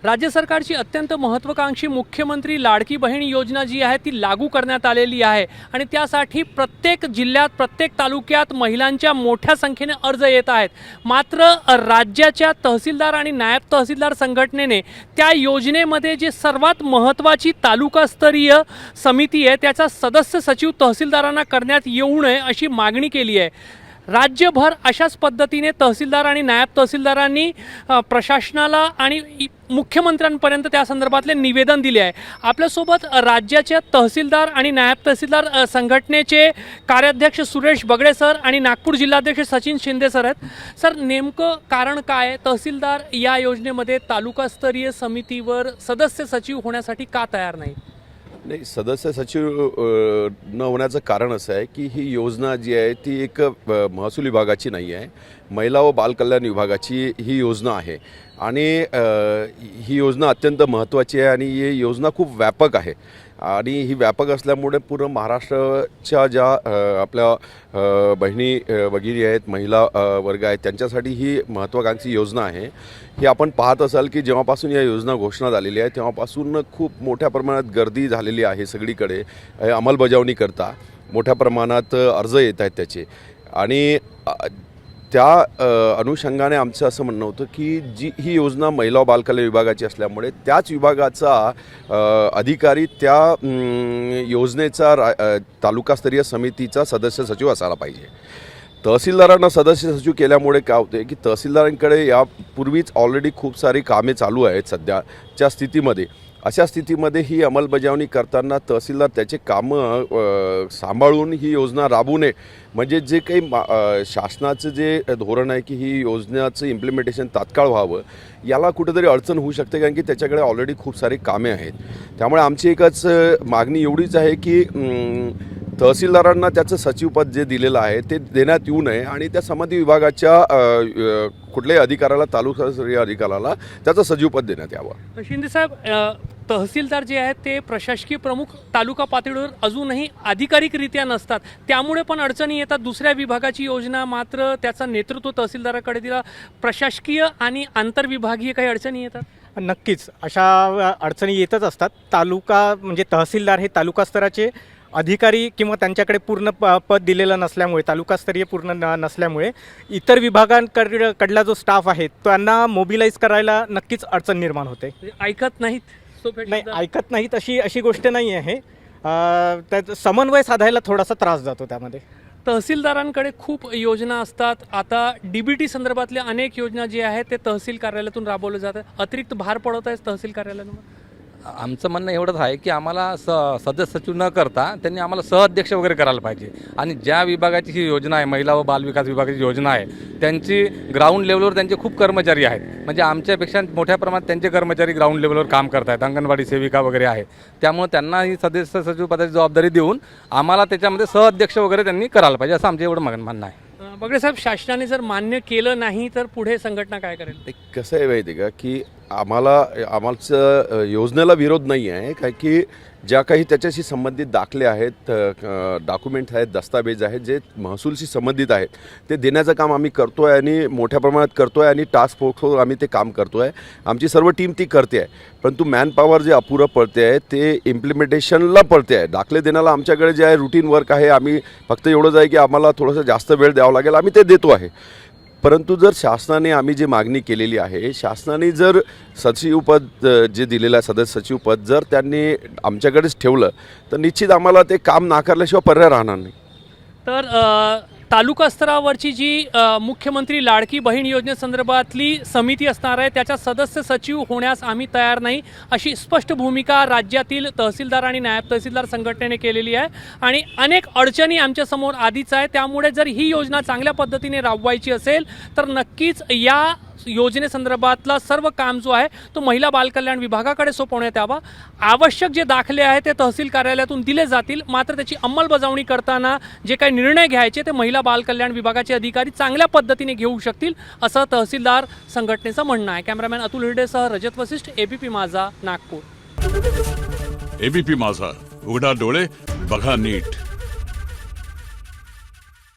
राज्य सरकारची अत्यंत महत्त्वाकांक्षी मुख्यमंत्री लाडकी बहीण योजना जी आहे ती लागू करण्यात आलेली आहे आणि त्यासाठी प्रत्येक जिल्ह्यात प्रत्येक तालुक्यात महिलांच्या मोठ्या संख्येने अर्ज येत आहेत। मात्र राज्याच्या तहसीलदार आणि नायब तहसीलदार संघटनेने त्या योजनेमध्ये जे सर्वात महत्त्वाची तालुकास्तरीय समिती आहे त्याचा सदस्य सचिव तहसीलदारांना करण्यात येऊ नये अशी मागणी केली आहे। राज्यभर अशाच पद्धतीने तहसीलदार आणि नायब तहसीलदारांनी प्रशासनाला आणि मुख्यमंत्र्यांपर्यंत त्या संदर्भातले निवेदन दिले आहे। आपल्यासोबत राज्याच्या तहसीलदार आणि नायब तहसीलदार संघटनेचे कार्याध्यक्ष सुरेश बगडे सर आणि नागपूर जिल्हाध्यक्ष सचिन शिंदे सर आहेत। सर, नेमकं कारण काय आहे? तहसीलदार या योजनेमध्ये तालुकास्तरीय समितीवर सदस्य सचिव होण्यासाठी का तयार नाही? नाही, सदस्य सचिव न होण्याचं कारण असं आहे की ही योजना जी आहे ती एक महसूल विभागाची नाही आहे, महिला व बालकल्याण विभागाची ही योजना आहे आणि ही योजना अत्यंत महत्त्वाची आहे आणि ही योजना खूप व्यापक आहे आणि ही व्यापक असल्यामुळे पूर्ण महाराष्ट्राच्या ज्या आपल्या बहिणी भगिनी आहेत, महिला वर्ग आहेत, त्यांच्यासाठी ही महत्त्वाकांक्षी योजना आहे। ही आपण पाहत असाल की जेव्हापासून या योजना घोषणा झालेली आहे तेव्हापासून खूप मोठ्या प्रमाणात गर्दी झालेली आहे सगळीकडे अंमलबजावणी करता मोठ्या प्रमाणात अर्ज येत आहेत त्याचे आणि त्या अनुषंगाने आमचं असं म्हणणं होतं की ही योजना महिला व बालकल्याण विभागाची असल्यामुळे त्याच विभागाचा अधिकारी त्या योजनेचा तालुकास्तरीय समितीचा सदस्य सचिव असायला पाहिजे। तहसीलदारांना सदस्य सचिव केल्यामुळे काय होते की तहसीलदारांकडे यापूर्वीच ऑलरेडी खूप सारी कामे चालू आहेत सध्याच्या स्थितीमध्ये। अशा स्थितीमध्ये ही अंमलबजावणी करताना तहसीलदार त्याचे कामं सांभाळून ही योजना राबवू नये, म्हणजे जे काही शासनाचं जे धोरण आहे की ही योजनेचं इम्प्लिमेंटेशन तात्काळ व्हावं याला कुठेतरी अडचण होऊ शकते, कारण की त्याच्याकडे ऑलरेडी खूप सारी कामे आहेत। त्यामुळे आमची एकच मागणी एवढीच आहे की तहसीलदारांना त्याचं सचिवपद जे दिलेलं आहे ते देण्यात येऊ नये आणि त्या संबंधित विभागाच्या कुठल्याही अधिकाऱ्याला तालुकास्तरीय अधिकाऱ्याला त्याचं सचिवपद देण्यात यावं। शिंदे साहेब, तहसीलदार जे आहेत ते प्रशासकीय प्रमुख तालुका पातळीवर अजूनही अधिकारिकरित्या नसतात, त्यामुळे पण अडचणी येतात। दुसऱ्या विभागाची योजना मात्र त्याचं नेतृत्व तहसीलदाराकडे दिला, प्रशासकीय आणि आंतरविभागीय काही अडचणी येतात? नक्कीच अशा अडचणी येतच असतात। तालुका म्हणजे तहसीलदार हे तालुका स्तराचे अधिकारी किंवा त्यांच्याकडे पूर्ण पद दिलेलं नसल्यामुळे, तालुकास्तरीय पूर्ण नसल्यामुळे इतर विभागांकडला जो स्टाफ आहे त्यांना मोबिलाईज करायला नक्कीच अडचण निर्माण होते। ऐकत नाहीत? नाही, ऐकत नाहीत अशी गोष्ट नाही आहे। त्यात समन्वय साधायला थोडासा त्रास जातो त्यामध्ये। तहसीलदारांकडे खूप योजना असतात, आता DBT संदर्भातल्या अनेक योजना जी आहेत ते तहसील कार्यालयातून राबवल्या जातात, अतिरिक्त भार पडत आहे तहसील कार्यालयांवर? आमचं म्हणणं एवढंच आहे की आम्हाला सदस्य सचिव न करता त्यांनी आम्हाला सहअध्यक्ष वगैरे करायला पाहिजे आणि ज्या विभागाची ही योजना आहे, महिला व बालविकास विभागाची योजना आहे, त्यांची ग्राउंड लेवलवर त्यांचे खूप कर्मचारी आहेत, म्हणजे आमच्यापेक्षा मोठ्या प्रमाणात त्यांचे कर्मचारी ग्राउंड लेवलवर काम करत आहेत, अंगणवाडी सेविका वगैरे आहे, त्यामुळे त्यांना ही सदस्य सचिव पदाची जबाबदारी देऊन आम्हाला त्याच्यामध्ये सहअध्यक्ष वगैरे त्यांनी करायला पाहिजे असं आमचं एवढं म्हणणं आहे। बगडे साहेब, शासनाने जर मान्य केलं नाही तर पुढे संघटना काय करेल? कसं आहे माहिती का की आमचं योजनेला विरोध नाही आहे, काय की ज्या काही त्याच्याशी संबंधित दाखले आहेत, डॉक्युमेंट आहेत, दस्तावेज आहेत जे महसूलशी संबंधित आहेत ते देण्याचं काम आम्ही करतो आहे आणि मोठ्या प्रमाणात करतो आहे आणि टास्क फोर्सवर आम्ही ते काम करतो आहे। आमची सर्व टीम ती करते आहे, परंतु मॅनपॉवर जे अपुरं पडते आहे ते इम्प्लिमेंटेशनला पडते आहे। दाखले देण्याला आमच्याकडे जे आहे रुटीन वर्क आहे, आम्ही फक्त एवढंच आहे की आम्हाला थोडंसं जास्त वेळ द्यावा लागेल, आम्ही ते देतो आहे। परंतु जर शासनाने आम्ही जी मागणी केलेली आहे, शासनाने जर सचिवपद जे दिलेलं आहे सदस्य सचिवपद जर त्यांनी आमच्याकडेच ठेवलं तर निश्चित आम्हाला ते काम नाकारल्याशिवाय पर्याय राहणार नाही। तर तालुका स्तरावरची जी मुख्यमंत्री लाडकी बहीण योजनेसंदर्भातली समिती असणार आहे त्याच्या सदस्य सचिव होण्यास आम्ही तयार नाही अशी स्पष्ट भूमिका राज्यातील तहसीलदार आणि नायब तहसीलदार संघटनेने केलेली आहे आणि अनेक अडचणी आमच्यासमोर आधीच आहे। त्यामुळे जर ही योजना चांगल्या पद्धतीने राबवायची असेल तर नक्कीच या योजनेसंदर्भातला सर्व काम जो आहे तो महिला बालकल्याण विभागाकडे सोपवण्यात यावा। आवश्यक जे दाखले आहेत ते तहसील कार्यालयातून दिले जातील, मात्र त्याची अंमलबजावणी करताना जे काही निर्णय घ्यायचे ते महिला बालकल्याण विभागाचे अधिकारी चांगल्या पद्धतीने घेऊ शकतील असं तहसीलदार संघटनेचं म्हणणं आहे। कॅमेरामॅन अतुल हिरडेसह रजत वसिष्ठ, ABP माझा, नागपूर। ABP माझा, उघडा डोळे बघा नीट।